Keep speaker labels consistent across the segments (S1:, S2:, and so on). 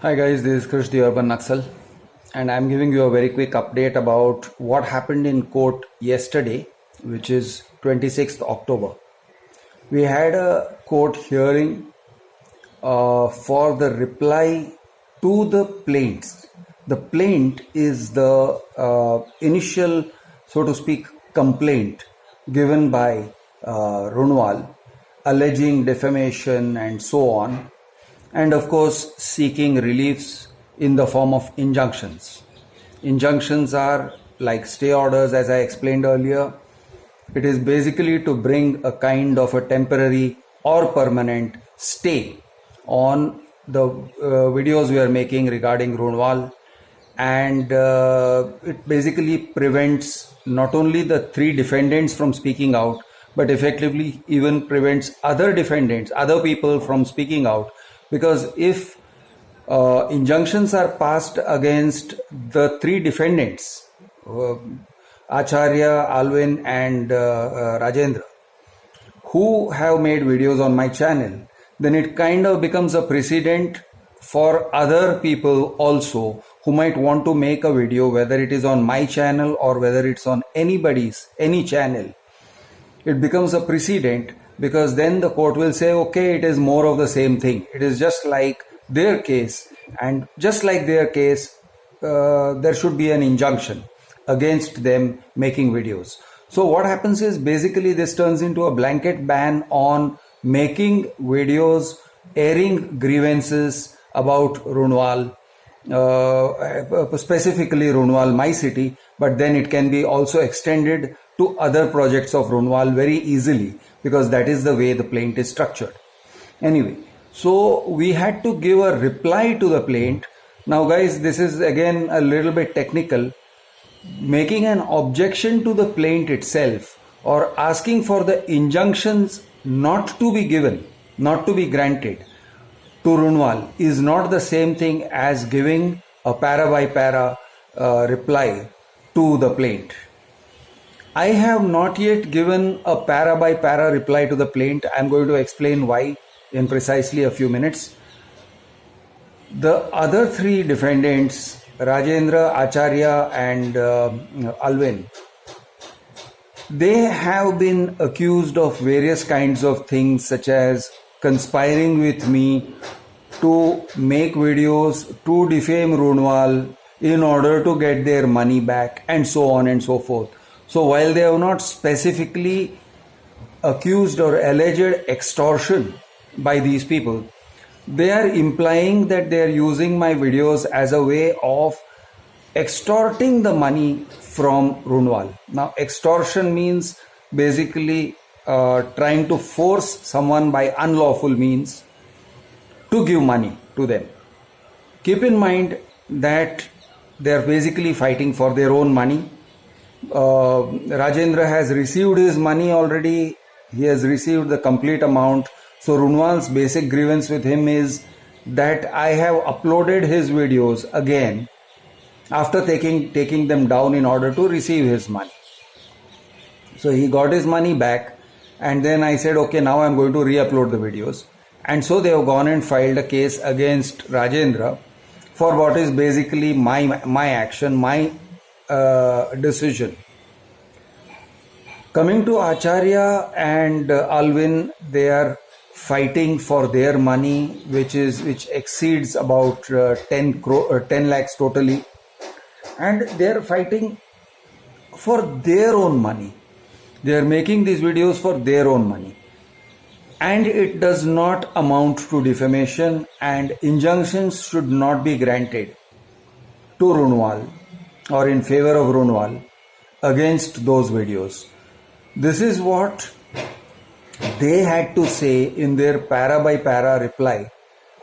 S1: Hi guys, this is Krish the Urban Naxal, and I'm giving you a very quick update about what happened in court yesterday, which is 26th October. We had a court hearing for the reply to the plaints. The plaint is the initial, so to speak, complaint given by Runwal, alleging defamation and so on, and of course seeking reliefs in the form of injunctions. Injunctions are like stay orders, as I explained earlier. It is basically to bring a kind of a temporary or permanent stay on the videos we are making regarding Runwal, and it basically prevents not only the three defendants from speaking out, but effectively even prevents other defendants, other people from speaking out, because if injunctions are passed against the three defendants, Acharya, Alvin and Rajendra, who have made videos on my channel, then it kind of becomes a precedent for other people also who might want to make a video, whether it is on my channel or whether it's on any channel. It becomes a precedent, because then the court will say, okay, it is more of the same thing. It is just like their case, and just like their case, there should be an injunction against them making videos. So what happens is, basically this turns into a blanket ban on making videos, airing grievances about Runwal, specifically Runwal, my city, but then it can be also extended to other projects of Runwal very easily, because that is the way the plaint is structured. Anyway, so we had to give a reply to the plaint. Now guys, this is again a little bit technical. Making an objection to the plaint itself, or asking for the injunctions not to be given, not to be granted to Runwal, is not the same thing as giving a para by para reply to the plaint. I have not yet given a para by para reply to the plaint. I am going to explain why in precisely a few minutes. The other three defendants, Rajendra, Acharya and Alvin, they have been accused of various kinds of things, such as conspiring with me to make videos to defame Runwal in order to get their money back, and so on and so forth. So while they have not specifically accused or alleged extortion by these people, they are implying that they are using my videos as a way of extorting the money from Runwal. Now, extortion means basically trying to force someone by unlawful means to give money to them. Keep in mind that they are basically fighting for their own money. Rajendra has received his money already. He has received the complete amount. So Runwal's basic grievance with him is that I have uploaded his videos again after taking them down in order to receive his money. So he got his money back, and then I said, okay, now I'm going to re-upload the videos. And so they have gone and filed a case against Rajendra for what is basically my action, my decision. Coming to Acharya and Alvin, they are fighting for their money, which exceeds about 10 lakhs totally, and they are fighting for their own money. They are making these videos for their own money, and it does not amount to defamation, and injunctions should not be granted to Runwal or in favor of Runwal against those videos. This is what they had to say in their para by para reply.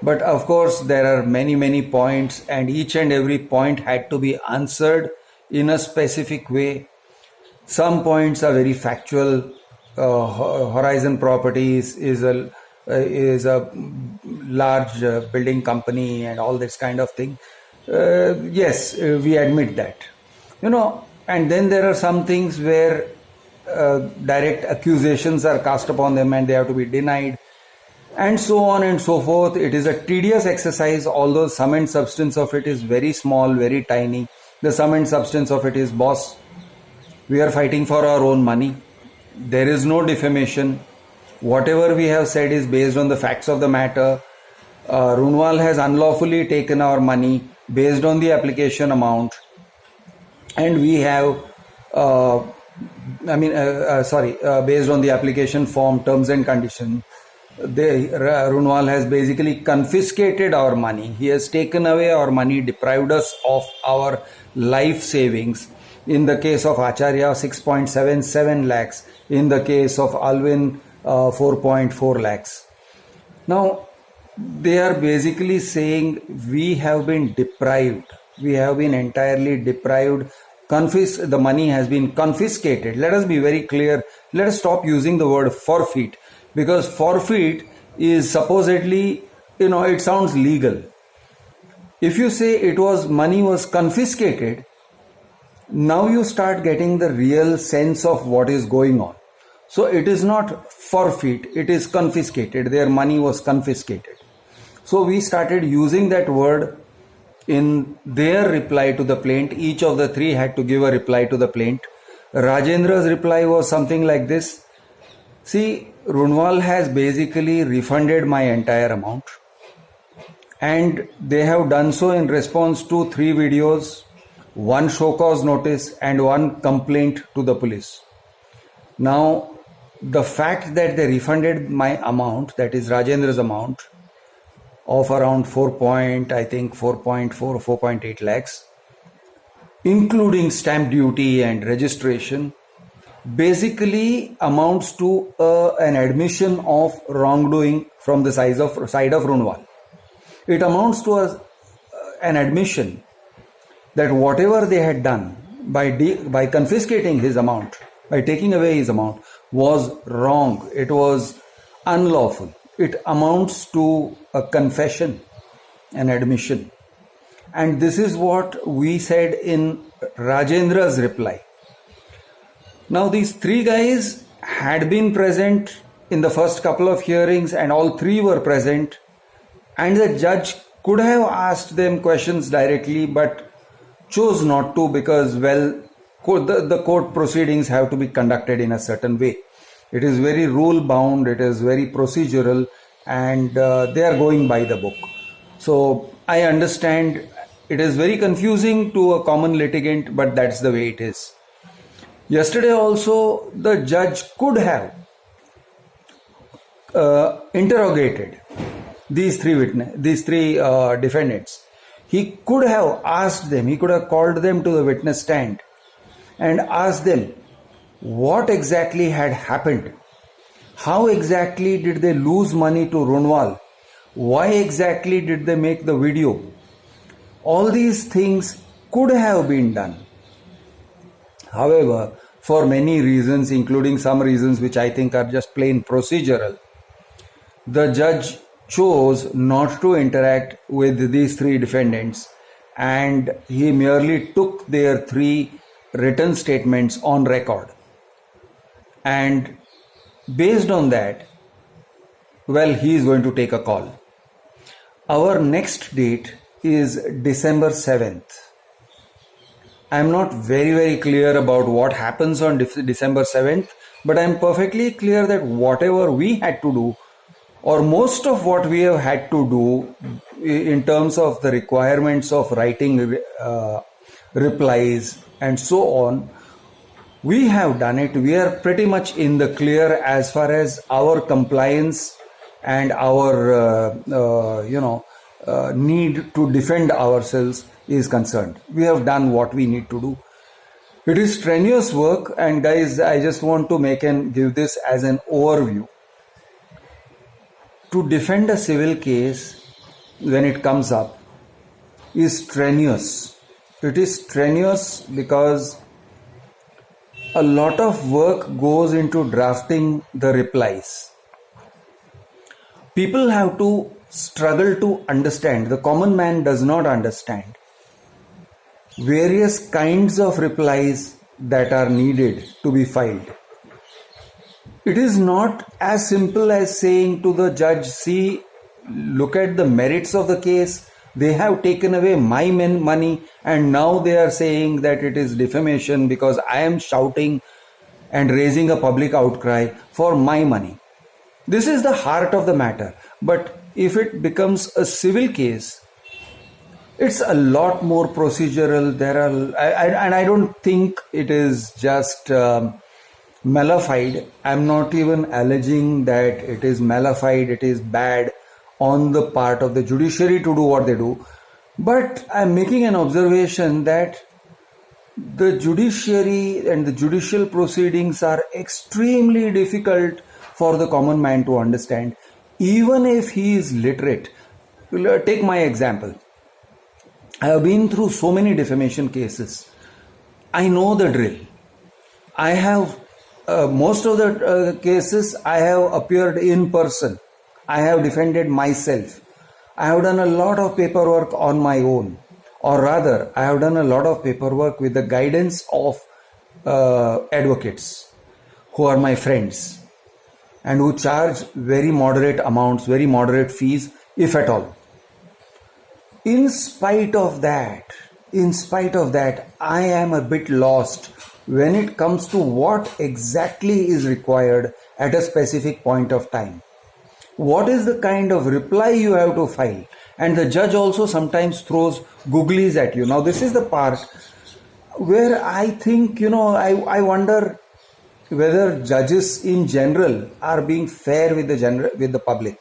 S1: But of course, there are many points, and each and every point had to be answered in a specific way. Some points are very factual. Horizon Properties is a large building company and all this kind of thing. Yes, we admit that. And then there are some things where direct accusations are cast upon them and they have to be denied. and so on and so forth. It is a tedious exercise, although sum and substance of it is very small, very tiny. The sum and substance of it is, boss, we are fighting for our own money. There is no defamation. Whatever we have said is based on the facts of the matter. Runwal has unlawfully taken our money based on the application amount, and we have based on the application form, terms and conditions. Runwal has basically confiscated our money. He has taken away our money, deprived us of our life savings. In the case of Acharya, 6.77 lakhs. In the case of Alvin, 4.4 lakhs. Now, they are basically saying we have been deprived. We have been entirely deprived. The money has been confiscated. Let us be very clear. Let us stop using the word forfeit, because forfeit is supposedly, it sounds legal. If you say money was confiscated, now you start getting the real sense of what is going on. So it is not forfeit, it is confiscated. Their money was confiscated. So we started using that word in their reply to the plaint. Each of the three had to give a reply to the plaint. Rajendra's reply was something like this. See, Runwal has basically refunded my entire amount, and they have done so in response to 3 videos, 1 show cause notice and 1 complaint to the police. Now, the fact that they refunded my amount, that is Rajendra's amount, of around 4.8 lakhs, including stamp duty and registration, basically amounts to an admission of wrongdoing from the side of Runwal. It amounts to an admission that whatever they had done by confiscating his amount, by taking away his amount, was wrong. It was unlawful. It amounts to a confession, an admission. And this is what we said in Rajendra's reply. Now, these 3 guys had been present in the first couple of hearings, and all 3 were present, and the judge could have asked them questions directly but chose not to, because, the court proceedings have to be conducted in a certain way. It is very rule bound, it is very procedural, and they are going by the book. So I understand it is very confusing to a common litigant, but that's the way it is. Yesterday also, the judge could have interrogated these three defendants. He could have asked them, he could have called them to the witness stand and asked them what exactly had happened. How exactly did they lose money to Runwal? Why exactly did they make the video? All these things could have been done. However, for many reasons, including some reasons which I think are just plain procedural, the judge chose not to interact with these 3 defendants, and he merely took their 3 written statements on record. And based on that, he is going to take a call. Our next date is December 7th. I am not very clear about what happens on December 7th, but I am perfectly clear that whatever we had to do, or most of what we have had to do in terms of the requirements of writing replies and so on, we have done it. We are pretty much in the clear as far as our compliance and our need to defend ourselves is concerned. We have done what we need to do. It is strenuous work, and guys, I just want to give this as an overview. To defend a civil case when it comes up is strenuous. It is strenuous because a lot of work goes into drafting the replies. People have to struggle to understand. The common man does not understand various kinds of replies that are needed to be filed. It is not as simple as saying to the judge, see, look at the merits of the case. They have taken away my money and now they are saying that it is defamation because I am shouting and raising a public outcry for my money. This is the heart of the matter. But if it becomes a civil case, it's a lot more procedural. And I don't think it is just malafide. I'm not even alleging that it is malafide, it is bad on the part of the judiciary to do what they do. But I'm making an observation that the judiciary and the judicial proceedings are extremely difficult for the common man to understand, even if he is literate. Take my example. I have been through so many defamation cases. I know the drill. I have most of the cases I have appeared in person. I have defended myself. I have done a lot of paperwork on my own, or rather I have done a lot of paperwork with the guidance of advocates who are my friends and who charge very moderate amounts, very moderate fees, if at all. In spite of that, I am a bit lost when it comes to what exactly is required at a specific point of time. What is the kind of reply you have to file? And the judge also sometimes throws googlies at you. Now, this is the part where I think, I wonder whether judges in general are being fair with the public.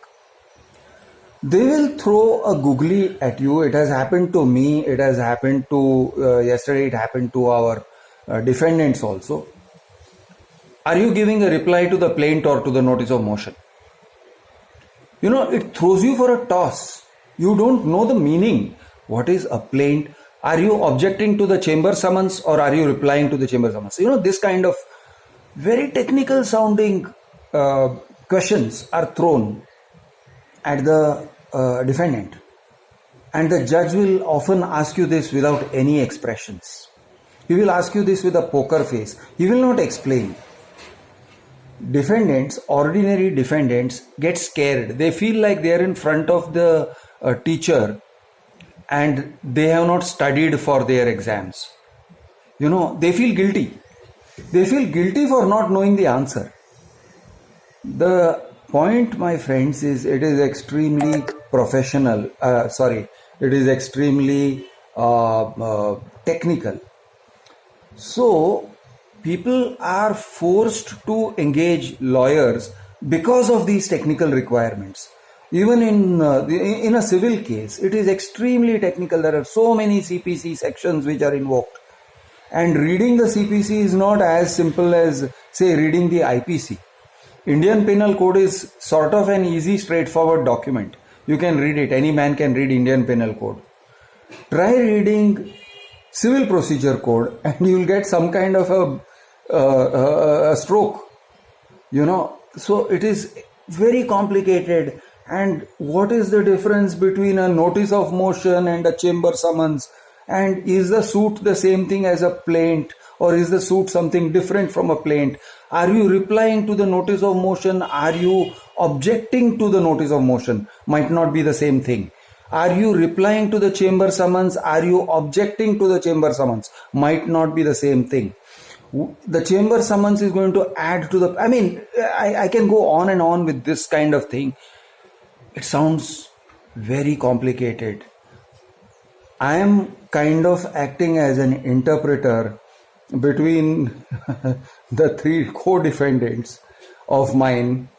S1: They will throw a googly at you. It has happened to me. It has happened to, yesterday it happened to our defendants also. Are you giving a reply to the plaint or to the notice of motion? It throws you for a toss. You don't know the meaning. What is a plaint? Are you objecting to the chamber summons or are you replying to the chamber summons? This kind of very technical sounding questions are thrown at the defendant, and the judge will often ask you this without any expressions. He will ask you this with a poker face. He will not explain. Ordinary defendants get scared. They feel like they are in front of the teacher and they have not studied for their exams. They feel guilty. They feel guilty for not knowing the answer. The point, my friends, is it is extremely professional. It is extremely technical. So, people are forced to engage lawyers because of these technical requirements. Even in a civil case, it is extremely technical. There are so many CPC sections which are invoked. And reading the CPC is not as simple as, say, reading the IPC. Indian Penal Code is sort of an easy, straightforward document. You can read it. Any man can read Indian Penal Code. Try reading Civil Procedure Code and you will get some kind of a stroke. So it is very complicated. And what is the difference between a notice of motion and a chamber summons? And is the suit the same thing as a plaint, or is the suit something different from a plaint? Are you replying to the notice of motion? Are you objecting to the notice of motion? Might not be the same thing. Are you replying to the chamber summons? Are you objecting to the chamber summons? Might not be the same thing. The chamber summons is going to add to the... I can go on and on with this kind of thing. It sounds very complicated. I am kind of acting as an interpreter between the three co-defendants of mine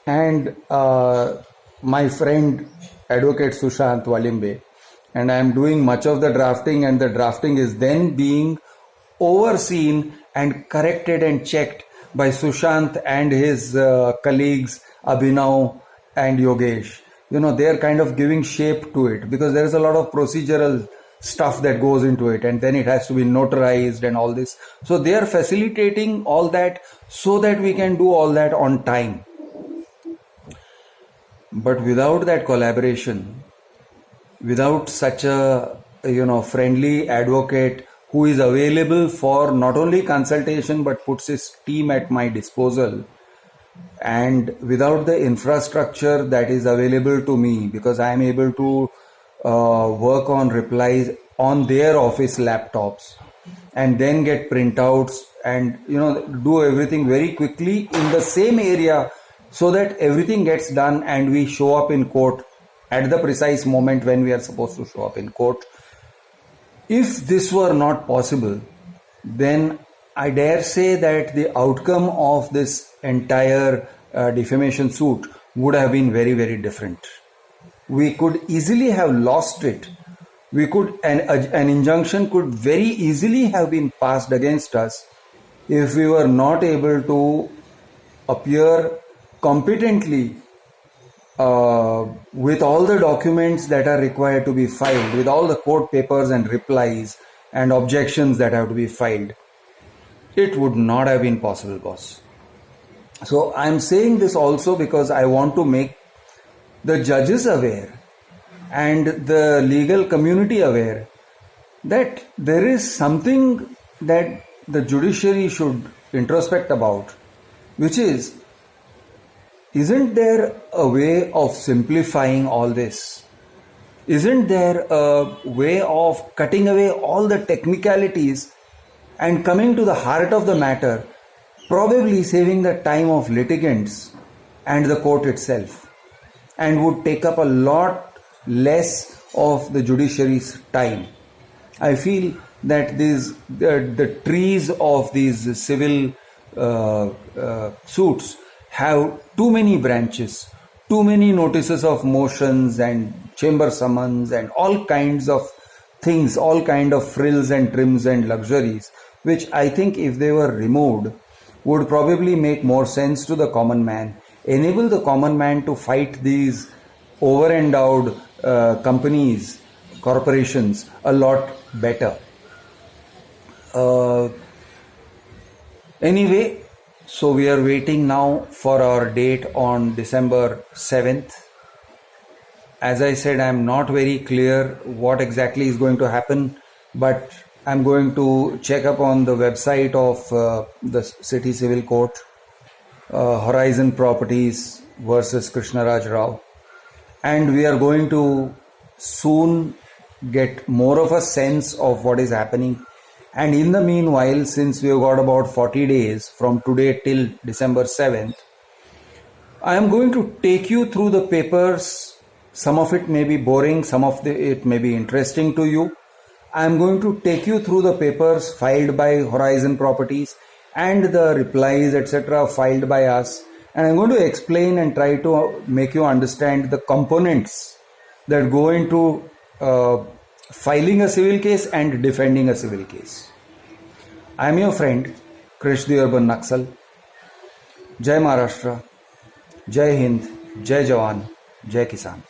S1: and my friend Advocate Sushant Walimbe, and I am doing much of the drafting, and the drafting is then being overseen and corrected and checked by Sushant and his colleagues Abhinav and Yogesh. They are kind of giving shape to it because there is a lot of procedural stuff that goes into it, and then it has to be notarized and all this. So they are facilitating all that so that we can do all that on time. But without that collaboration, without such a friendly advocate who is available for not only consultation but puts his team at my disposal, and without the infrastructure that is available to me, because I am able to work on replies on their office laptops and then get printouts and do everything very quickly in the same area, so that everything gets done and we show up in court at the precise moment when we are supposed to show up in court. If this were not possible, then I dare say that the outcome of this entire defamation suit would have been very, very different. We could easily have lost it. An injunction could very easily have been passed against us if we were not able to appear competently with all the documents that are required to be filed, with all the court papers and replies and objections that have to be filed. It would not have been possible, boss. So I'm saying this also because I want to make the judges aware and the legal community aware that there is something that the judiciary should introspect about, which is, isn't there a way of simplifying all this? Isn't there a way of cutting away all the technicalities and coming to the heart of the matter, probably saving the time of litigants and the court itself, and would take up a lot less of the judiciary's time? I feel that the trees of these civil suits have too many branches, too many notices of motions and chamber summons and all kinds of things, all kind of frills and trims and luxuries, which I think if they were removed would probably make more sense to the common man, enable the common man to fight these over-endowed companies, corporations a lot better. Anyway, so we are waiting now for our date on December 7th. As I said, I am not very clear what exactly is going to happen, but I am going to check up on the website of the City Civil Court, Horizon Properties versus Krishnaraj Rao, and we are going to soon get more of a sense of what is happening. And in the meanwhile, since we have got about 40 days from today till December 7th, I am going to take you through the papers. Some of it may be boring, some of it may be interesting to you. I am going to take you through the papers filed by Horizon Properties and the replies, etc. filed by us. And I am going to explain and try to make you understand the components that go into filing a civil case and defending a civil case. I am your friend, Krish the Urban Naxal. Jai Maharashtra, Jai Hind, Jai Jawan, Jai Kisan.